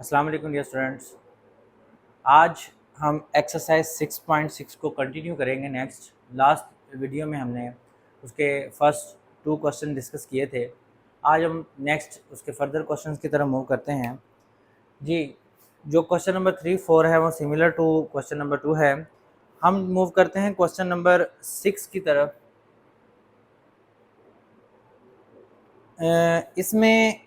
अस्सलाम वालेकुम dear students. आज हम एक्सरसाइज 6.6 को कंटिन्यू करेंगे। लास्ट वीडियो में हमने उसके फर्स्ट 2 क्वेश्चन डिस्कस किए थे। आज हम नेक्स्ट उसके फर्दर क्वेश्चंस की तरफ मूव करते हैं जी। जो क्वेश्चन नंबर 3, 4 है वो सिमिलर टू क्वेश्चन नंबर 2 है। हम मूव करते हैं क्वेश्चन नंबर 6 की तरफ। इसमें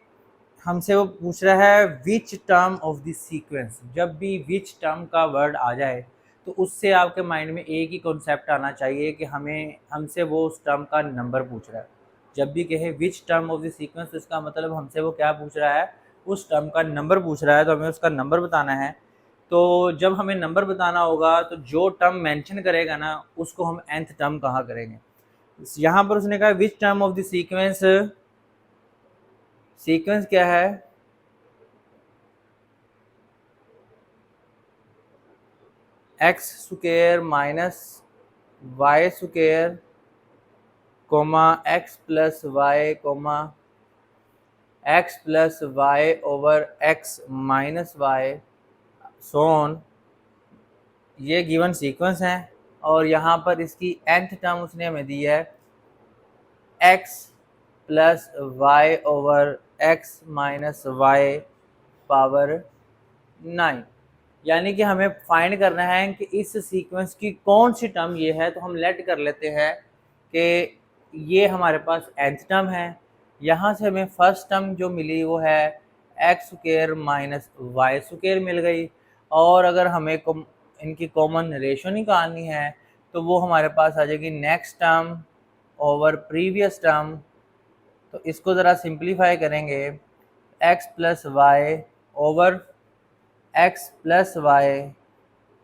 हमसे वो पूछ रहा है विच टर्म ऑफ द सीक्वेंस। जब भी विच टर्म का वर्ड आ जाए तो उससे आपके माइंड में एक ही कॉन्सेप्ट आना चाहिए कि हमें हमसे वो उस टर्म का नंबर पूछ रहा है। जब भी कहे विच टर्म ऑफ द सीक्वेंस तो इसका मतलब हमसे वो क्या पूछ रहा है, उस टर्म का नंबर पूछ रहा है, तो हमें उसका नंबर बताना है। तो जब हमें नंबर बताना होगा तो जो टर्म मेंशन करेगा ना उसको हम nth टर्म कहा करेंगे। यहाँ पर उसने कहा which term of the sequence, sequence क्या है, x square minus y square comma x plus y comma x plus y over x minus y so on, ये गिवन सीक्वेंस है। और यहाँ पर इसकी nth टर्म उसने हमें दी है x plus y over x minus y power 9। यानी कि हमें फाइंड करना है कि इस सीक्वेंस की कौन सी टर्म ये है। तो हम लेट कर लेते हैं कि ये हमारे पास nth टर्म है। यहाँ से हमें फर्स्ट टर्म जो मिली वो है x square minus y square मिल गई। और अगर हमें इनकी कॉमन रेशो निकालनी है तो वो हमारे पास आ जाएगी next term over previous term. तो इसको ज़रा सिंप्लीफाई करेंगे, x plus y over x plus y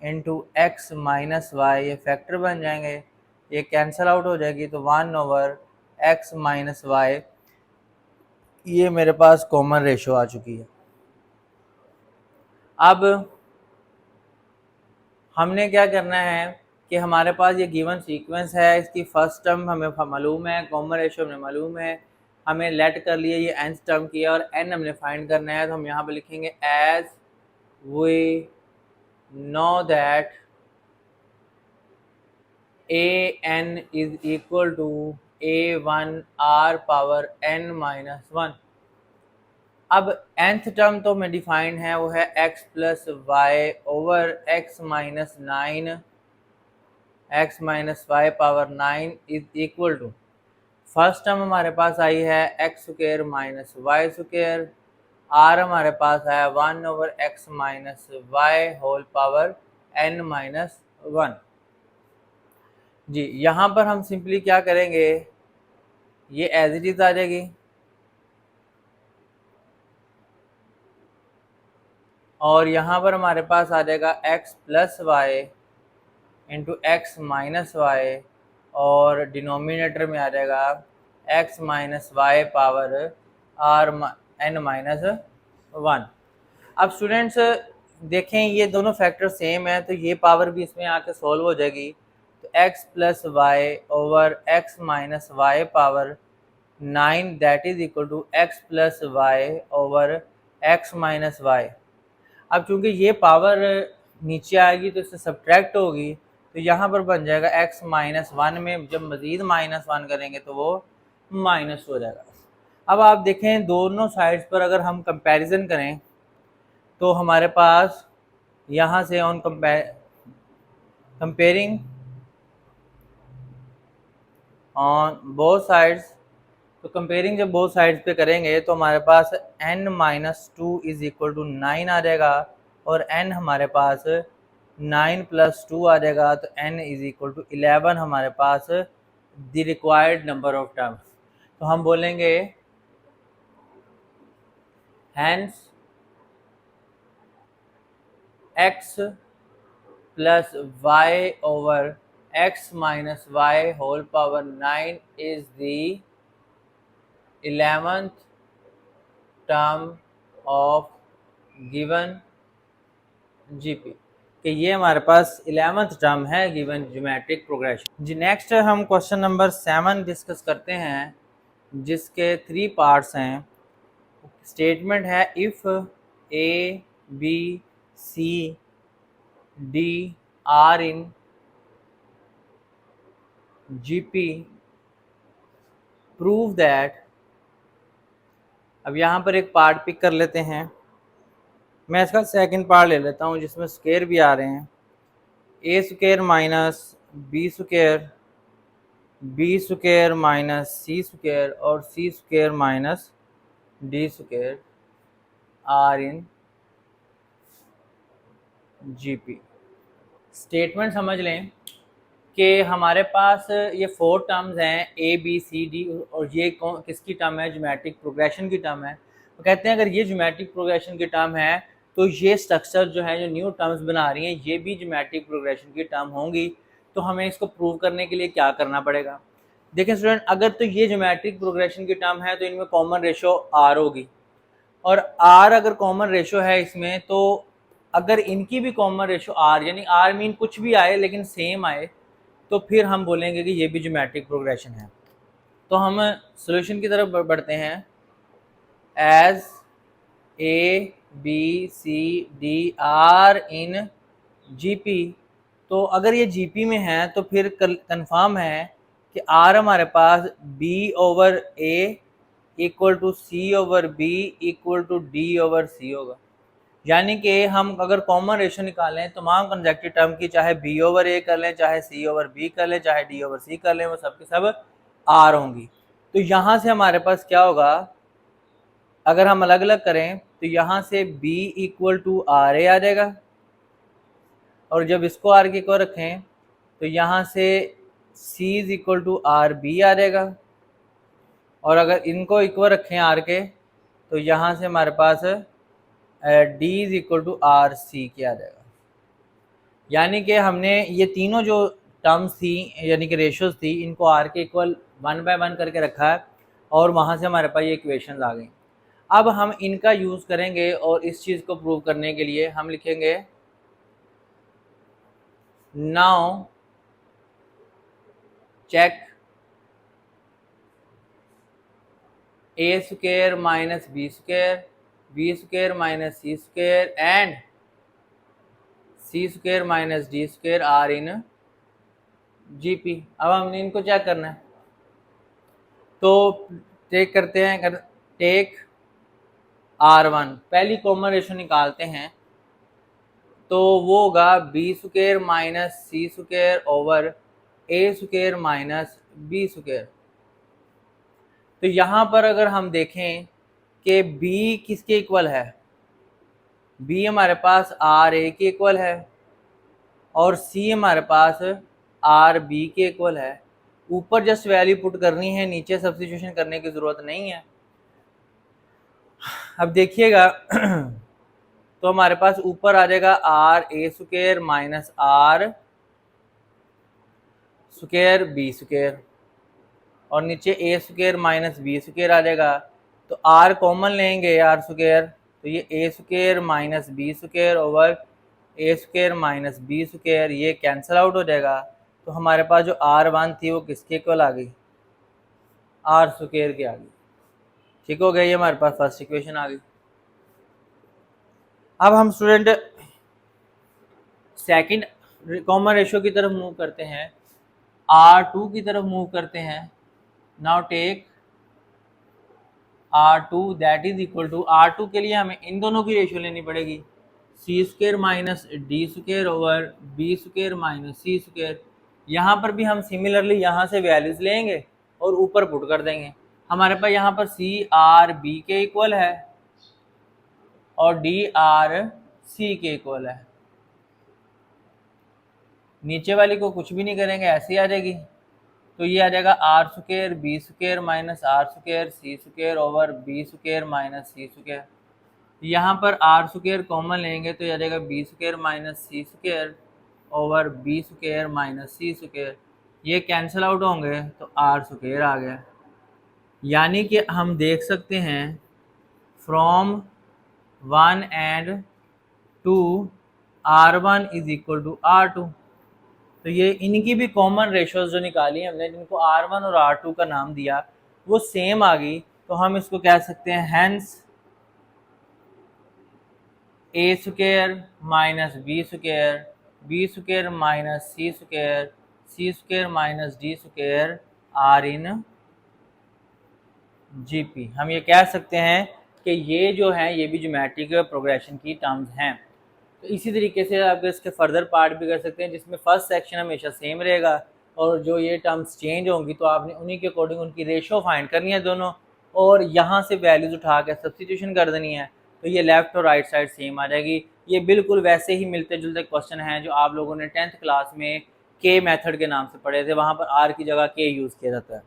into x minus y, ये फैक्टर बन जाएंगे, ये कैंसिल आउट हो जाएगी तो 1 ओवर एक्स माइनस वाई, ये मेरे पास कॉमन रेशो आ चुकी है। अब हमने क्या करना है कि हमारे पास ये गिवन सीक्वेंस है, इसकी फर्स्ट टर्म हमें मालूम है, कॉमन रेशो हमें मालूम है, हमें लेट कर लिए ये nth टर्म किया और n हमने फाइंड करना है। तो हम यहाँ पे लिखेंगे as we know that an is equal to a1 r power n minus 1। अब nth टर्म तो हमें डिफाइंड है, वो है x plus y over x minus 9, x minus y power 9 is equal to, first term हमारे पास आई है x square minus y square, r हमारे पास आया 1 over x minus y whole power n minus 1। जी यहाँ पर हम सिंपली क्या करेंगे, ये एज इट इज आ जाएगी और यहाँ पर हमारे पास आ जाएगा x plus y into x minus y और डिनोमिनेटर में आ जाएगा x minus y power r n minus 1। अब स्टूडेंट्स देखें ये दोनों फैक्टर सेम है तो ये पावर भी इसमें आके सॉल्व हो जाएगी। तो x plus y over x minus y power 9 that is equal to x plus y over x minus y. अब चूंकि ये पावर नीचे आएगी तो इससे सब्ट्रैक्ट होगी तो यहाँ पर बन जाएगा x माइनस 1 में जब मज़ीद माइनस 1 करेंगे तो वो माइनस हो जाएगा। अब आप देखें दोनों साइड्स पर अगर हम कंपैरिजन करें तो हमारे पास यहाँ से on comparing on both sides, तो कंपेयरिंग जब बोथ साइड्स पे करेंगे तो हमारे पास n minus 2 is equal to 9 आ जाएगा और n हमारे पास 9 प्लस 2 आ जाएगा तो n इज इक्वल टू 11 हमारे पास the required number of terms. तो हम बोलेंगे hence x plus y over x minus y whole power 9 is the 11th term of given GP, कि ये हमारे पास 11th टर्म है गिवन ज्योमेट्रिक प्रोग्रेशन। जी नेक्स्ट हम क्वेश्चन नंबर 7 डिस्कस करते हैं जिसके 3 पार्ट्स हैं। स्टेटमेंट है if a B, C, D are in GP, prove that। अब यहाँ पर एक पार्ट पिक कर लेते हैं, मैं इसका सेकंड पार्ट ले लेता हूँ जिसमें स्क्वायर भी आ रहे हैं, a square minus b square, b square minus c square और c square minus d square are in GP. Statement समझ लें कि हमारे पास ये 4 टर्म्स हैं, ए बी सी डी, और ये किसकी टर्म है? ज्योमेट्रिक प्रोग्रेशन की टर्म है। तो कहते हैं अगर ये ज्योमेट्रिक प्रोग्रेशन की टर्म है तो ये स्ट्रक्चर जो है, जो न्यू टर्म्स बना रही हैं, ये भी ज्योमेट्रिक प्रोग्रेशन की टर्म होंगी। तो हमें इसको प्रूव करने के लिए क्या करना पड़ेगा? देखें स्टूडेंट, अगर तो ये ज्योमेट्रिक प्रोग्रेशन की टर्म है तो इनमें कॉमन रेशो आर होगी, और आर अगर कॉमन रेशो है इसमें, तो अगर इनकी भी कॉमन रेशो आर, यानी आर मीन कुछ भी आए लेकिन सेम आए, तो फिर हम बोलेंगे कि ये भी ज्योमेट्रिक प्रोग्रेशन है। तो हम सॉल्यूशन की तरफ बढ़ते हैं। As a b c d are in GP, तो अगर ये जीपी में है तो फिर कंफर्म है कि आर हमारे पास b over a equal to c over b equal to d over c होगा। यानी कि हम अगर कॉमन रेशो निकालें तमाम कंजक्टिव टर्म की, चाहे बी ओवर ए कर लें, चाहे सी ओवर बी कर लें, चाहे डी ओवर सी कर लें, वो सब के सब आर होंगी। तो यहाँ से हमारे पास क्या होगा? अगर हम अलग अलग करें तो यहाँ से b equal to R A आ जाएगा, और जब इसको आर के इक्वल रखें तो यहाँ से c is equal to r b आ जाएगा, और अगर इनको इक्वल रखें आर के तो यहाँ से हमारे पास d is equal to r c के आ जाएगा। यानी कि हमने ये तीनों जो टर्म्स थी, यानी कि रेशोज थी, इनको आर के इक्वल 1 बाय 1 करके रखा है, और वहाँ से हमारे पास ये इक्वेशन आ गई। अब हम इनका यूज़ करेंगे और इस चीज़ को प्रूव करने के लिए हम लिखेंगे now check a square minus b square, b square minus c square and c square minus d square are in GP. अब हमने इनको चेक करना है, तो टेक करते हैं, टेक R1, पहली कॉमन रेशो निकालते हैं, तो वो होगा B square minus c square over a square minus b square. तो यहाँ पर अगर हम देखें कि b किसके इक्वल है, b हमारे पास आर ए के इक्वल है, और c हमारे पास आर बी के इक्वल है। ऊपर जस्ट वैल्यू पुट करनी है, नीचे सब्स्टिट्यूशन करने की ज़रूरत नहीं है। अब देखिएगा तो हमारे पास ऊपर आ जाएगा r a square minus r square b square, और नीचे a square minus b square आ जाएगा। तो आर कॉमन लेंगे आर स्क्वायर, तो ये a square minus b square over a square minus b square, ये कैंसिल आउट हो जाएगा। तो हमारे पास जो R1 थी वो किसके इक्वल आ गई? आर स्क्वायर की आ गई। ठीक हो गया, ये हमारे पास फर्स्ट इक्वेशन आ गई। अब हम स्टूडेंट सेकंड कॉमन रेशो की तरफ मूव करते हैं, R2 की तरफ मूव करते हैं। Now take R2 that is equal to, R2 के लिए हमें इन दोनों की रेशो लेनी पड़ेगी, c square minus d square over b square minus c square. यहाँ पर भी हम सिमिलरली यहाँ से वैल्यूज लेंगे और ऊपर पुट कर देंगे। हमारे पास यहाँ पर सी आर बी के इक्वल है और डी आर सी के इक्वल है। नीचे वाली को कुछ भी नहीं करेंगे, ऐसे ही आ जाएगी। तो ये आ जाएगा r square b square minus r square c square over b square minus c square. यहाँ पर आर स्क्वायर कॉमन लेंगे तो ये आ जाएगा b square minus c square over b square minus c square. ये कैंसिल आउट होंगे तो आर स्क्वायर आ गया। यानी कि हम देख सकते हैं from 1 and 2 R1 is equal to R2। तो ये इनकी भी कॉमन रेशोज जो निकाली हमने, जिनको R1 और R2 का नाम दिया, वो सेम आ गई। तो हम इसको कह सकते हैं hence a square minus b square, b square minus c square, c square minus d square are in GP. हम ये कह सकते हैं कि ये जो है ये भी ज्योमेट्रिक प्रोग्रेशन की टर्म्स हैं। तो इसी तरीके से आप इसके फर्दर पार्ट भी कर सकते हैं, जिसमें फर्स्ट सेक्शन हमेशा सेम रहेगा और जो ये टर्म्स चेंज होंगी तो आपने उन्हीं के अकॉर्डिंग उनकी रेशो फाइंड करनी है दोनों, और यहाँ से वैल्यूज उठा के सब्सटीट्यूशन कर देनी है, तो ये लेफ्ट और राइट साइड सेम आ जाएगी। ये बिल्कुल वैसे ही मिलते जुलते क्वेश्चन हैं जो आप लोगों ने 10th क्लास में के मेथड के नाम से पढ़े थे, वहाँ पर आर की जगह के यूज़ किया जाता है।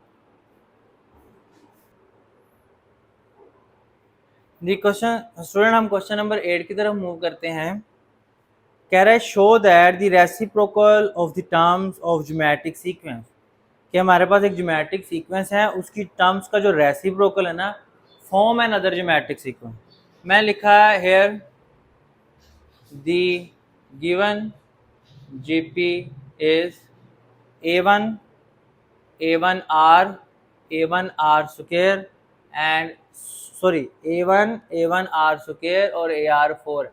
जी क्वेश्चन स्टूडेंट, हम क्वेश्चन नंबर 8 की तरफ मूव करते हैं। कह रहा है show that the reciprocal of the terms of geometric sequence, कि हमारे पास एक ज्योमेट्रिक सीक्वेंस है, उसकी टर्म्स का जो रेसिप्रोकल है ना, form another geometric sequence. मैं लिखा है here the given GP is a1 r square and a1 r square और ar4,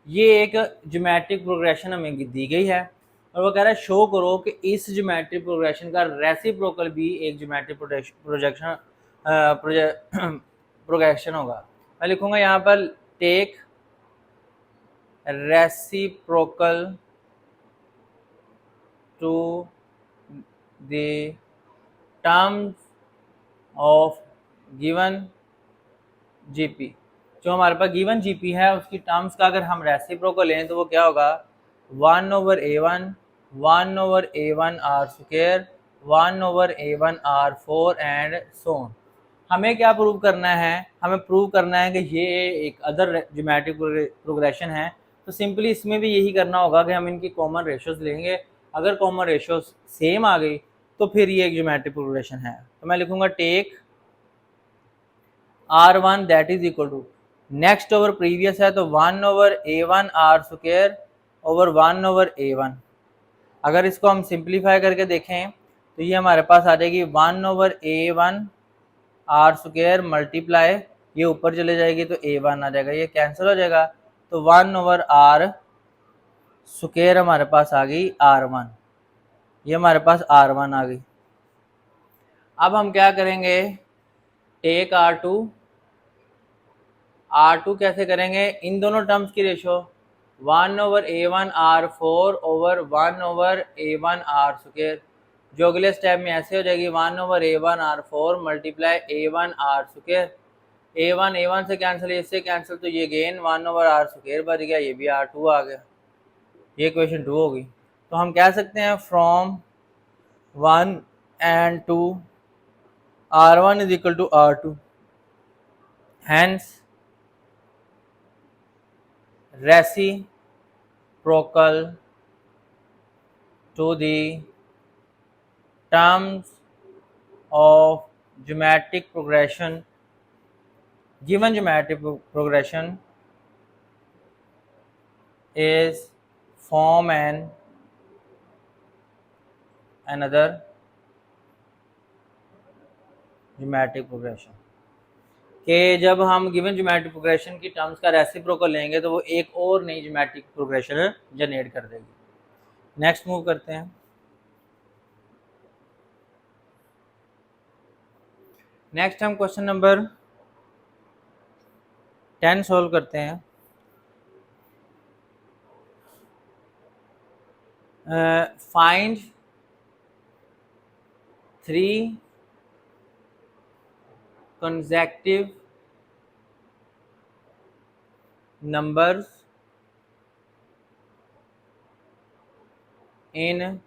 ये एक ज्योमेट्रिक प्रोग्रेशन हमें दी गई है, और वो कह रहा है शो करो कि इस ज्योमेट्रिक प्रोग्रेशन का रेसिप्रोकल भी एक ज्योमेट्रिक प्रोग्रेशन होगा। मैं लिखूंगा यहाँ पर take reciprocal to the terms of given GP. जो हमारे पास गिवन जीपी है उसकी टर्म्स का अगर हम रेसिप्रोकल लें तो वो क्या होगा, 1/a1 1/a1 r square 1/a1 r4 and so on. हमें क्या प्रूव करना है, हमें प्रूव करना है कि ये एक अदर ज्योमेट्रिक प्रोग्रेशन है। तो सिंपली इसमें भी यही करना होगा कि हम इनकी कॉमन रेशियोज लेंगे, अगर कॉमन रेशियोज सेम आ गई तो फिर ये एक ज्योमेट्रिक प्रोग्रेशन है। तो मैं लिखूंगा take r1 that is equal to, next over previous है तो 1/a1 r square over 1/a1। अगर इसको हम सिंप्लीफाई करके देखें तो ये हमारे पास आ जाएगी 1/a1 r स्क्वायर मल्टीप्लाई, ये ऊपर चले जाएगी तो a1 आ जाएगा, ये कैंसिल हो जाएगा, तो 1/r स्क्वायर हमारे पास आ गई r1, ये हमारे पास r1 आ गई। अब हम क्या करेंगे, टेक r2 कैसे करेंगे, इन दोनों टर्म्स की ratio 1/a1 r4 over 1/a1 r square, जो अगले स्टेप में ऐसे हो जाएगी 1/a1 r4 multiply a1 r square, a1 से कैंसिल, इससे कैंसिल, तो ये गेन 1/r स्क्वायर बच गया, ये भी r2 आ गया, ये क्वेश्चन 2 होगी। तो हम कह सकते हैं from 1 and 2 r1 is equal to r2, hence reciprocal to the terms of geometric progression, given geometric progression is form another geometric progression, कि जब हम गिवन ज्योमेट्रिक प्रोग्रेशन की टर्म्स का रेसिप्रोकल लेंगे तो वो एक और नई ज्योमेट्रिक प्रोग्रेशन जनरेट कर देगी। नेक्स्ट मूव करते हैं। नेक्स्ट हम क्वेश्चन नंबर 10 सॉल्व करते हैं। Find 3 consecutive numbers in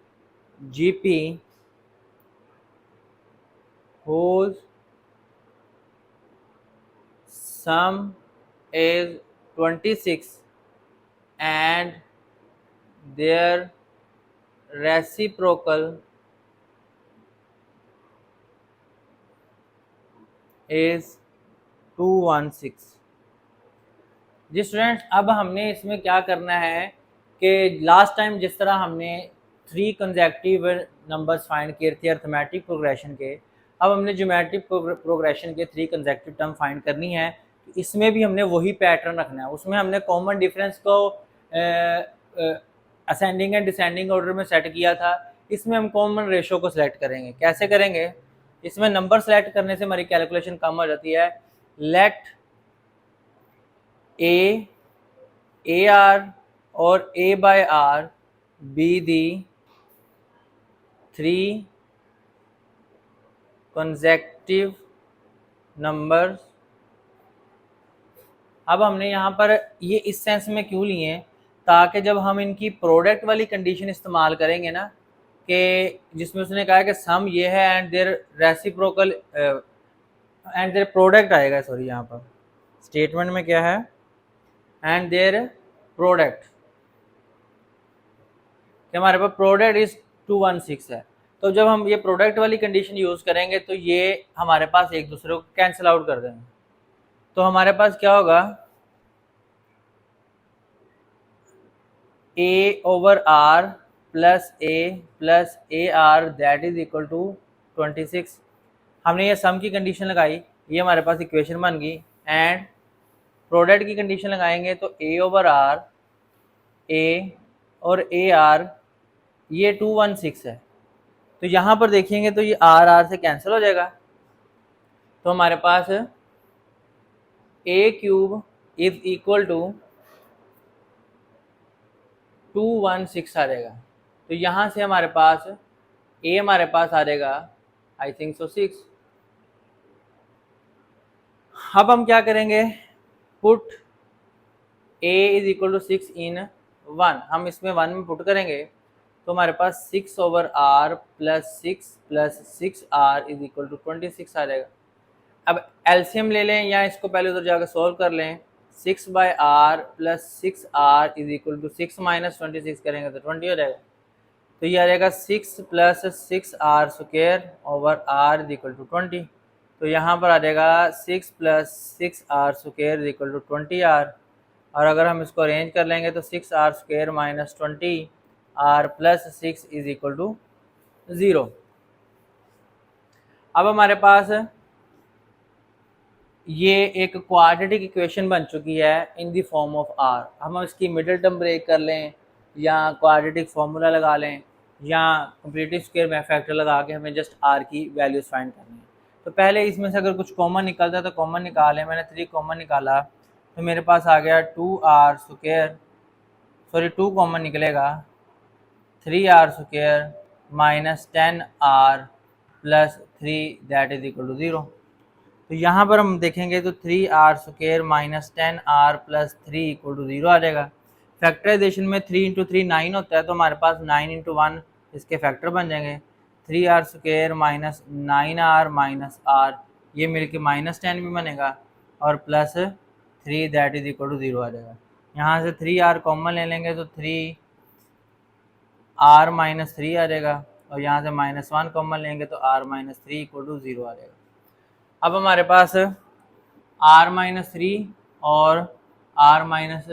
GP whose sum is 26 and their reciprocal is 216। जी स्टूडेंट्स, अब हमने इसमें क्या करना है कि लास्ट टाइम जिस तरह हमने 3 कंसेक्यूटिव नंबर्स फाइंड किए थे अरिथमेटिक प्रोग्रेशन के, अब हमने ज्योमेट्रिक प्रोग्रेशन के 3 कंसेक्यूटिव टर्म फाइंड करनी है। इसमें भी हमने वही पैटर्न रखना है। उसमें हमने कॉमन डिफरेंस को असेंडिंग एंड डिसेंडिंग ऑर्डर में सेट किया था। इसमें हम कॉमन रेशो को सिलेक्ट करेंगे। कैसे करेंगे? इसमें नंबर सेलेक्ट करने से हमारी कैलकुलेशन कम हो जाती है। लेट ए आर और a by r be the 3 consecutive numbers. अब हमने यहाँ पर ये इस सेंस में क्यों लिए, ताकि जब हम इनकी प्रोडक्ट वाली कंडीशन इस्तेमाल करेंगे ना, कि जिसमें उसने कहा कि सम ये है and there reciprocal and their product आएगा, सॉरी यहाँ पर स्टेटमेंट में क्या है, एंड देयर प्रोडक्ट, कि हमारे पास प्रोडक्ट इज 216 है। तो जब हम ये प्रोडक्ट वाली कंडीशन यूज़ करेंगे तो ये हमारे पास एक दूसरे को कैंसिल आउट कर देंगे। तो हमारे पास क्या होगा, a over r plus a r that is equal to 26। हमने ये सम की कंडीशन लगाई, ये हमारे पास इक्वेशन बन गई। एंड प्रोडक्ट की कंडीशन लगाएंगे तो ए ओवर आर ए और ए आर ये 216 है। तो यहाँ पर देखेंगे तो ये आर से कैंसिल हो जाएगा। तो हमारे पास ए क्यूब इज इक्वल टू 216 आ जाएगा। तो यहाँ से हमारे पास ए हमारे पास आ जाएगा आई थिंक सो 6। अब हम क्या करेंगे, put a is equal to 6 in 1, हम इसमें 1 में पुट करेंगे तो हमारे पास 6 over r plus 6 r is equal to 26 आ जाएगा। अब एलसीएम ले लें या इसको पहले उधर जाकर सॉल्व कर लें। 6 by r plus 6 r is equal to 6 minus 26 करेंगे तो 20 हो जाएगा। तो ये आ जाएगा 6 plus 6 r square over r is equal to 20। तो यहाँ पर आ जाएगा 6 plus 6 r square is equal to 20 r. और अगर हम इसको अरेंज कर लेंगे तो 6 r square minus 20 r plus 6 is equal to 0। अब हमारे पास ये एक क्वाड्रेटिक इक्वेशन बन चुकी है in the form of r. हम इसकी मिडिल टर्म ब्रेक कर लें या क्वाड्रेटिक फार्मूला लगा लें या कंप्लीटिव स्क्वायर में फैक्टर लगा के हमें जस्ट आर की वैल्यूज फाइंड करनी है। तो पहले इसमें से अगर कुछ कॉमन निकलता है तो कॉमन निकालें। मैंने 3 कॉमन निकाला तो मेरे पास आ गया 2r स्क्वायर, सॉरी 2 कॉमन निकलेगा, 3r square minus 10r plus 3 that is equal to 0। तो यहाँ पर हम देखेंगे तो 3r square minus 10r plus 3 equal to 0 आ जाएगा। फैक्टराइजेशन में 3 इंटू 3 9 होता है, तो हमारे पास 9 इंटू 1 इसके फैक्टर बन जाएंगे। 3r square minus 9r minus r, ये मिल के माइनस 10 भी बनेगा और plus 3 that is equal to 0 आ जाएगा। यहाँ से 3r कॉमन ले लेंगे तो 3r माइनस 3 आ जाएगा और यहाँ से माइनस 1 कॉमन लेंगे तो r माइनस 3 इक्वल टू 0 आ जाएगा। अब हमारे पास r माइनस 3 और r minus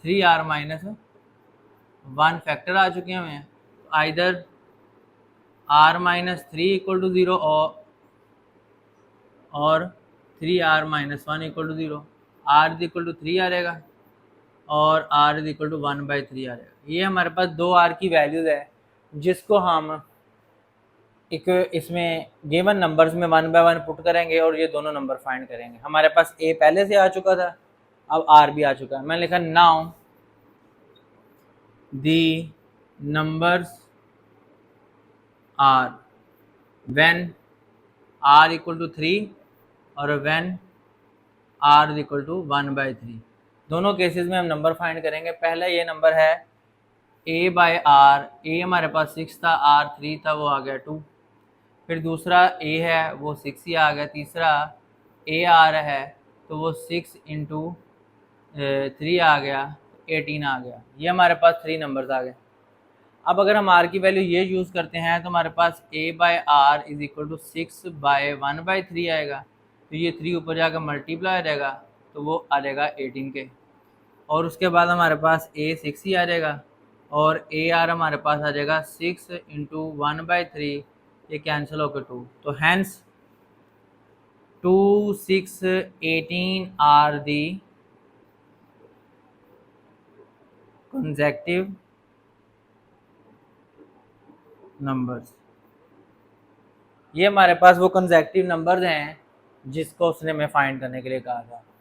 3r minus 1 factor आ चुके हैं हमें। Either r minus 3 equal to 0 और 3r minus 1 equal to 0। r is equal to 3 आ जाएगा और r इज इक्वल टू 1/3 आ जाएगा। ये हमारे पास 2r की वैल्यूज है जिसको हम इसमें गिवन नंबर्स में 1 बाय 1 पुट करेंगे और ये दोनों नंबर फाइंड करेंगे। हमारे पास a पहले से आ चुका था, अब r भी आ चुका है। मैंने लिखा now the numbers are when r equal to 3 और when r is equal to 1/3। दोनों केसेस में हम नंबर फाइंड करेंगे। पहला ये नंबर है a बाय r, a हमारे पास 6 था, r 3 था, वो आ गया 2। फिर दूसरा a है वो 6 ही आ गया। तीसरा a आ रहा है तो वो 6 इंटू 3 आ गया, 18 आ गया। ये हमारे पास 3 नंबर्स आ गए। अब अगर हम r की वैल्यू ये यूज़ करते हैं तो हमारे पास a by r is equal to 6 by 1/3 आएगा। तो ये 3 ऊपर जाकर मल्टीप्लाई हो जाएगा तो वो आ जाएगा 18 के। और उसके बाद हमारे पास a 6 ही आ जाएगा और a r हमारे पास आ जाएगा 6 इंटू 1/3, ये कैंसिल होकर 2। तो hence 2, 6, 18 are the consecutive numbers. ये हमारे पास वो कंसेक्टिव नंबर्स हैं जिसको उसने हमें फाइंड करने के लिए कहा था।